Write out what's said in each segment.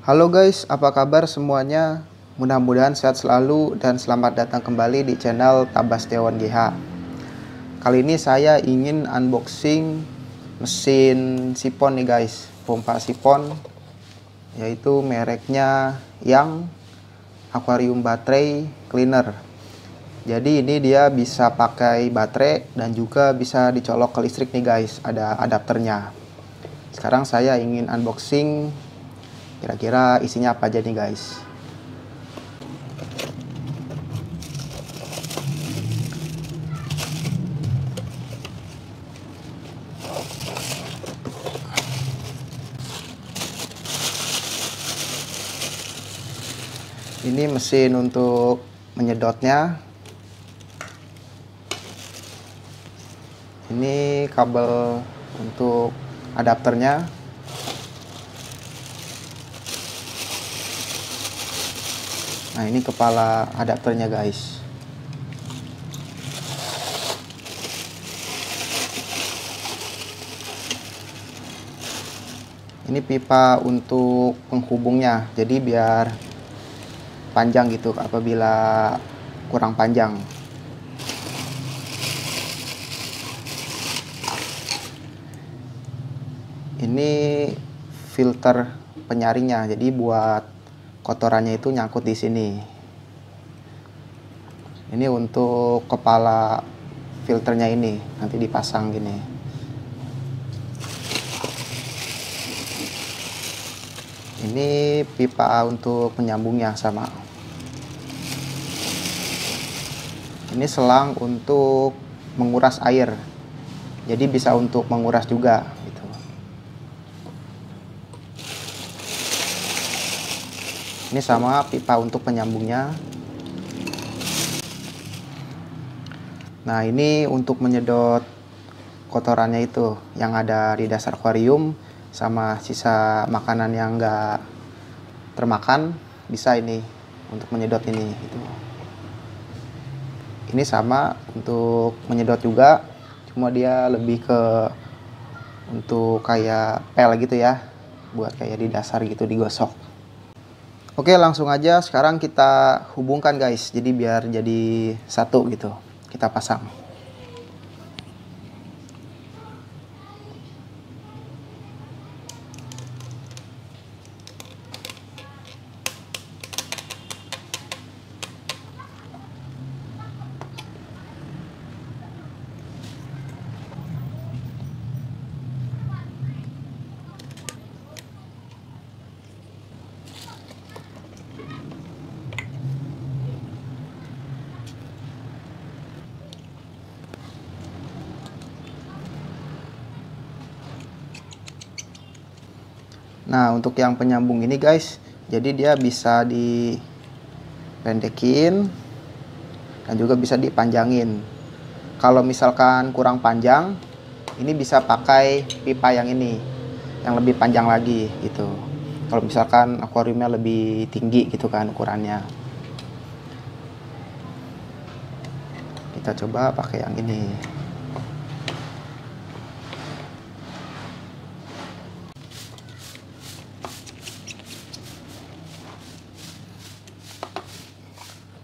Halo guys, apa kabar semuanya? Mudah-mudahan sehat selalu dan selamat datang kembali di channel Tabas Setiawan GH. Kali ini saya ingin unboxing mesin sipon nih guys, pompa sipon, yaitu mereknya Yang Aquarium Battery Cleaner. Jadi ini dia bisa pakai baterai dan juga bisa dicolok ke listrik nih guys, ada adapternya. Sekarang saya ingin unboxing kira-kira isinya apa aja nih guys. Ini mesin untuk menyedotnya. Ini kabel untuk adapternya. Nah, ini kepala adapternya guys. Ini pipa untuk penghubungnya, jadi biar panjang gitu apabila kurang panjang. Ini filter penyaringnya, jadi buat kotorannya itu nyangkut di sini. Ini untuk kepala filternya ini, nanti dipasang gini. Ini pipa untuk penyambungnya sama. Ini selang untuk menguras air, jadi bisa untuk menguras juga gitu. Ini sama pipa untuk penyambungnya. Nah, ini untuk menyedot kotorannya itu yang ada di dasar akuarium sama sisa makanan yang enggak termakan, bisa ini untuk menyedot ini gitu. Ini sama untuk menyedot juga, cuma dia lebih ke untuk kayak pel gitu ya, buat kayak di dasar gitu digosok. Oke, langsung aja sekarang kita hubungkan guys, jadi biar jadi satu gitu. Kita pasang. Nah, untuk yang penyambung ini guys, jadi dia bisa dipendekin dan juga bisa dipanjangin. Kalau misalkan kurang panjang, ini bisa pakai pipa yang ini, yang lebih panjang lagi gitu. Kalau misalkan akuariumnya lebih tinggi gitu kan ukurannya. Kita coba pakai yang ini.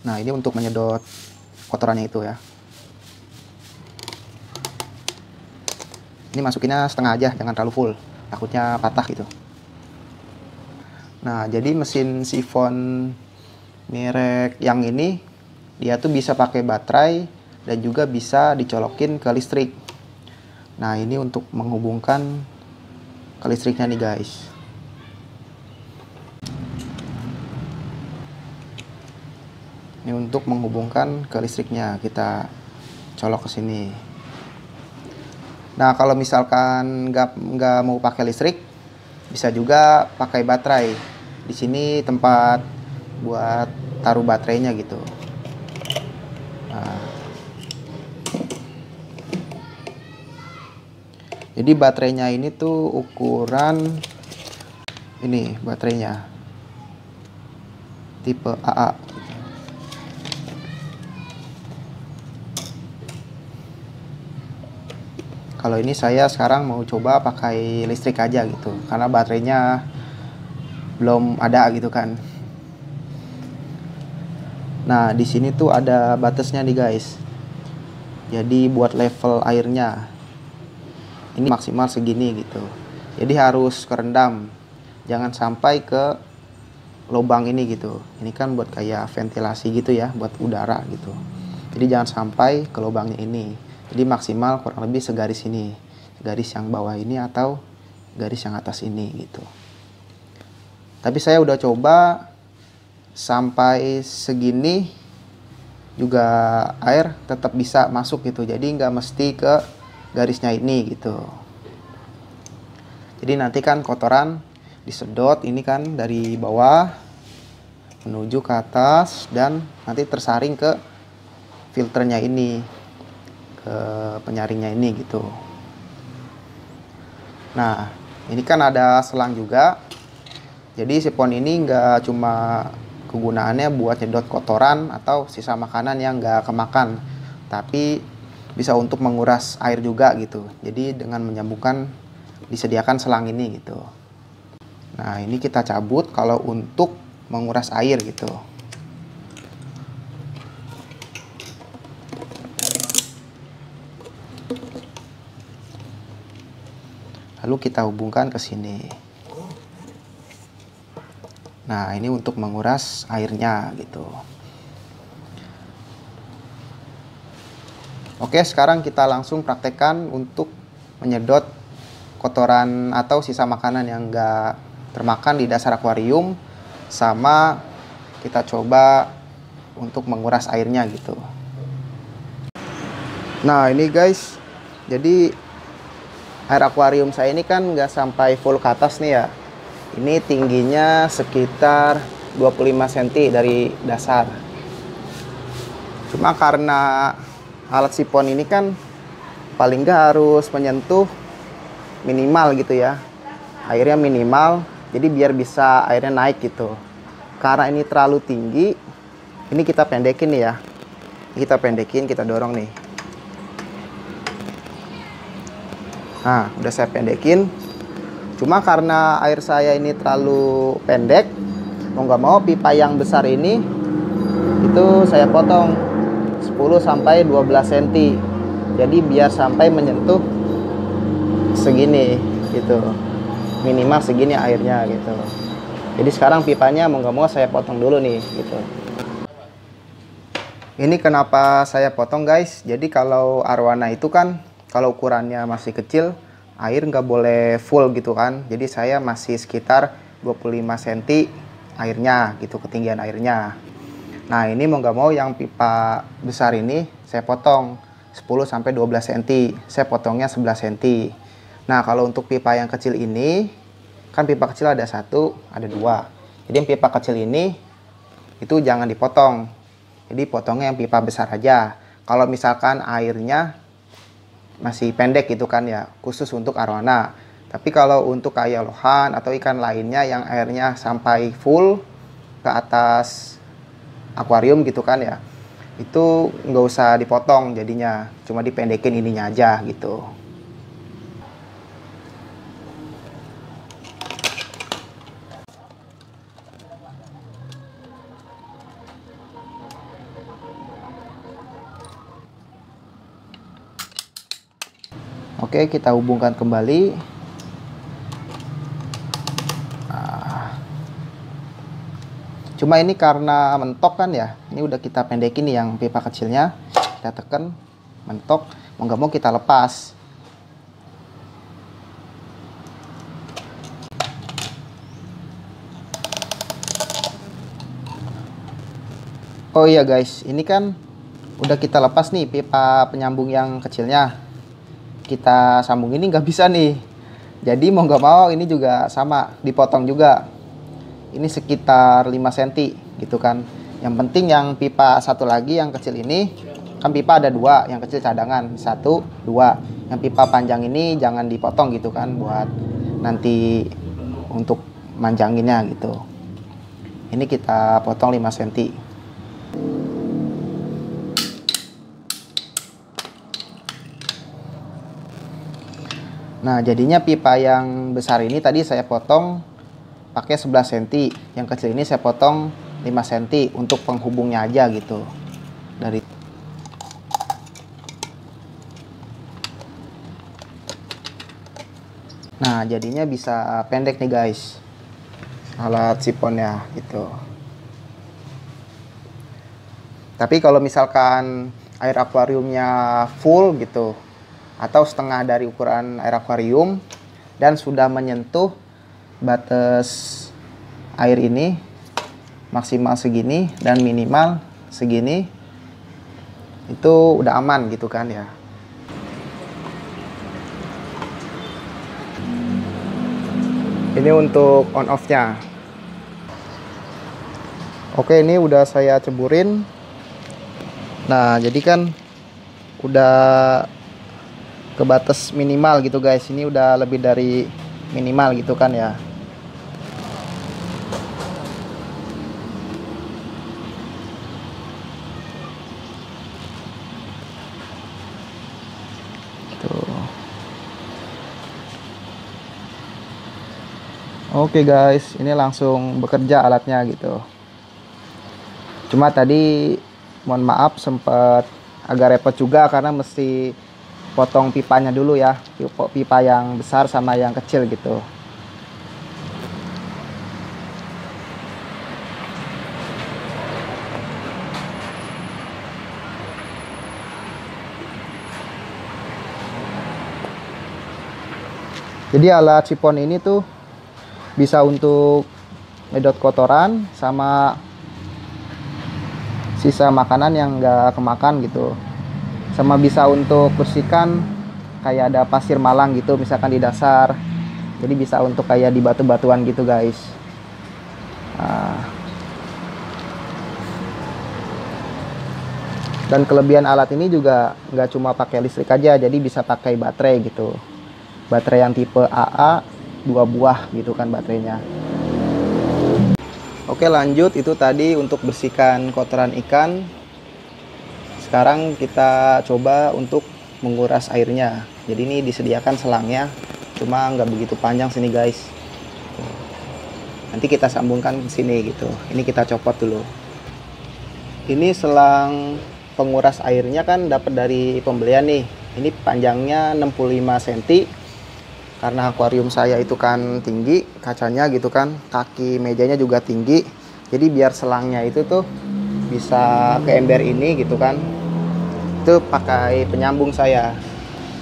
Nah, ini untuk menyedot kotorannya itu ya. Ini masukinnya setengah aja, jangan terlalu full, takutnya patah gitu. Nah, jadi mesin sifon merek yang ini, dia tuh bisa pakai baterai dan juga bisa dicolokin ke listrik. Nah, ini untuk menghubungkan ke listriknya nih guys. Ini untuk menghubungkan ke listriknya, kita colok ke sini. Nah, kalau misalkan nggak mau pakai listrik, bisa juga pakai baterai. Di sini tempat buat taruh baterainya gitu. Nah, jadi baterainya ini tuh ukuran ini, baterainya tipe AA. Kalau ini saya sekarang mau coba pakai listrik aja gitu, karena baterainya belum ada gitu kan. Nah, di sini tuh ada batasnya nih guys. Jadi buat level airnya ini maksimal segini gitu. Jadi harus kerendam. Jangan sampai ke lubang ini gitu. Ini kan buat kayak ventilasi gitu ya, buat udara gitu. Jadi jangan sampai ke lubangnya ini. Jadi maksimal kurang lebih segaris ini. Garis yang bawah ini atau garis yang atas ini gitu. Tapi saya udah coba sampai segini juga air tetap bisa masuk gitu. Jadi nggak mesti ke garisnya ini gitu. Jadi nanti kan kotoran disedot ini kan dari bawah menuju ke atas dan nanti tersaring ke filternya ini, ke penyaringnya ini gitu. Nah, ini kan ada selang juga. Jadi sipon ini nggak cuma kegunaannya buat nyedot kotoran atau sisa makanan yang nggak kemakan, tapi bisa untuk menguras air juga gitu. Jadi dengan menyambungkan disediakan selang ini gitu. Nah, ini kita cabut kalau untuk menguras air gitu. Lalu kita hubungkan ke sini. Nah, ini untuk menguras airnya gitu. Oke, sekarang kita langsung praktekkan untuk menyedot kotoran atau sisa makanan yang enggak termakan di dasar akuarium, sama kita coba untuk menguras airnya gitu. Nah, ini guys, jadi air akuarium saya ini kan nggak sampai full ke atas nih ya. Ini tingginya sekitar 25 cm dari dasar. Cuma karena alat sipon ini kan paling nggak harus menyentuh minimal gitu ya. Airnya minimal, jadi biar bisa airnya naik gitu. Karena ini terlalu tinggi, ini kita pendekin nih ya. Kita pendekin, kita dorong nih. Nah, udah saya pendekin. Cuma karena air saya ini terlalu pendek, mau nggak mau pipa yang besar ini itu saya potong 10 sampai 12 cm. Jadi biar sampai menyentuh segini gitu. Minimal segini airnya gitu. Jadi sekarang pipanya mau nggak mau saya potong dulu nih gitu. Ini kenapa saya potong guys. Jadi kalau arwana itu kan kalau ukurannya masih kecil, air nggak boleh full gitu kan. Jadi saya masih sekitar 25 cm airnya gitu, ketinggian airnya. Nah, ini mau nggak mau yang pipa besar ini saya potong 10 sampai 12 cm. Saya potongnya 11 cm. Nah, kalau untuk pipa yang kecil ini, kan pipa kecil ada satu, ada dua. Jadi yang pipa kecil ini itu jangan dipotong. Jadi potongnya yang pipa besar aja. Kalau misalkan airnya masih pendek gitu kan ya, khusus untuk arwana. Tapi kalau untuk kayak lohan atau ikan lainnya yang airnya sampai full ke atas akuarium gitu kan ya, itu nggak usah dipotong jadinya, cuma dipendekin ininya aja gitu. Oke, kita hubungkan kembali. Cuma ini karena mentok kan ya, ini udah kita pendekin nih yang pipa kecilnya. Kita tekan, mentok, mau nggak mau kita lepas. Oh iya guys, ini kan udah kita lepas nih pipa penyambung yang kecilnya. Kita sambung ini nggak bisa nih. Jadi mau nggak mau ini juga sama, dipotong juga. Ini sekitar 5 cm gitu kan. Yang penting yang pipa satu lagi yang kecil ini, kan pipa ada dua, yang kecil cadangan, 1, 2. Yang pipa panjang ini jangan dipotong gitu kan, buat nanti untuk manjanginnya gitu. Ini kita potong 5 cm. Nah, jadinya pipa yang besar ini tadi saya potong pakai 11 cm. Yang kecil ini saya potong 5 cm untuk penghubungnya aja gitu. Nah, jadinya bisa pendek nih guys, alat siponnya gitu. Tapi kalau misalkan air akuariumnya full gitu, atau setengah dari ukuran air akuarium dan sudah menyentuh batas air ini maksimal segini dan minimal segini, itu udah aman gitu kan ya. Ini untuk on off nya. Oke, ini udah saya ceburin. Nah, jadi kan udah ke batas minimal gitu guys. Ini udah lebih dari minimal gitu kan ya. Oke guys, ini langsung bekerja alatnya gitu. Cuma tadi mohon maaf sempat agak repot juga karena mesti potong pipanya dulu ya. Pipa yang besar sama yang kecil gitu. Jadi alat sipon ini tuh bisa untuk medot kotoran sama sisa makanan yang nggak kemakan gitu, sama bisa untuk bersihkan kayak ada pasir malang gitu misalkan di dasar, jadi bisa untuk kayak di batu-batuan gitu guys. Dan kelebihan alat ini juga nggak cuma pakai listrik aja, jadi bisa pakai baterai gitu, baterai yang tipe AA 2 buah gitu kan baterainya. Oke, lanjut. Itu tadi untuk bersihkan kotoran ikan. Sekarang kita coba untuk menguras airnya. Jadi ini disediakan selangnya, cuma nggak begitu panjang sini guys. Nanti kita sambungkan ke sini gitu. Ini kita copot dulu. Ini selang penguras airnya kan dapat dari pembelian nih. Ini panjangnya 65 cm. Karena akuarium saya itu kan tinggi kacanya gitu kan, kaki mejanya juga tinggi, jadi biar selangnya itu tuh bisa ke ember ini gitu kan, itu pakai penyambung. Saya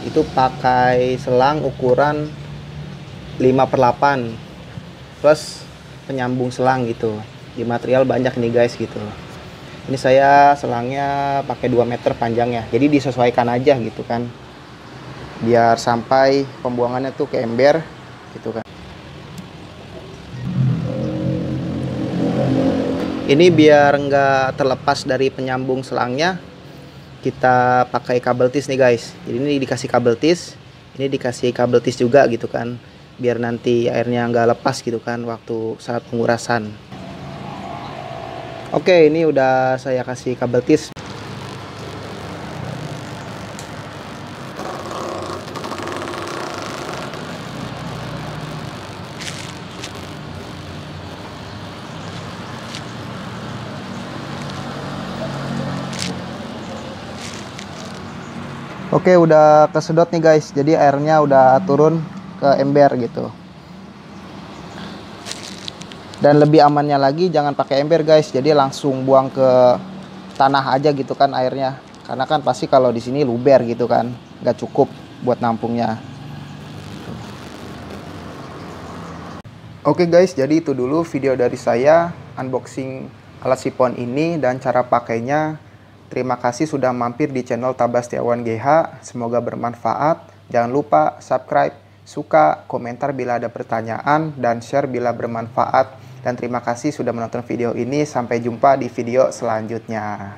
itu pakai selang ukuran 5/8 plus penyambung selang gitu. Di material banyak nih guys gitu. Ini saya selangnya pakai 2 meter panjangnya, jadi disesuaikan aja gitu kan, biar sampai pembuangannya tuh ke ember gitu kan. Ini biar nggak terlepas dari penyambung selangnya, kita pakai kabel tis nih guys. Jadi ini dikasih kabel tis, ini dikasih kabel tis juga gitu kan, biar nanti airnya nggak lepas gitu kan waktu saat pengurasan. Oke, ini udah saya kasih kabel tis. Oke, udah kesedot nih guys, jadi airnya udah turun ke ember gitu. Dan lebih amannya lagi jangan pakai ember guys, jadi langsung buang ke tanah aja gitu kan airnya, karena kan pasti kalau di sini luber gitu kan, nggak cukup buat nampungnya. Oke guys, jadi itu dulu video dari saya unboxing alat sipon ini dan cara pakainya. Terima kasih sudah mampir di channel Tabas Setiawan GH. Semoga bermanfaat. Jangan lupa subscribe, suka, komentar bila ada pertanyaan, dan share bila bermanfaat. Dan terima kasih sudah menonton video ini. Sampai jumpa di video selanjutnya.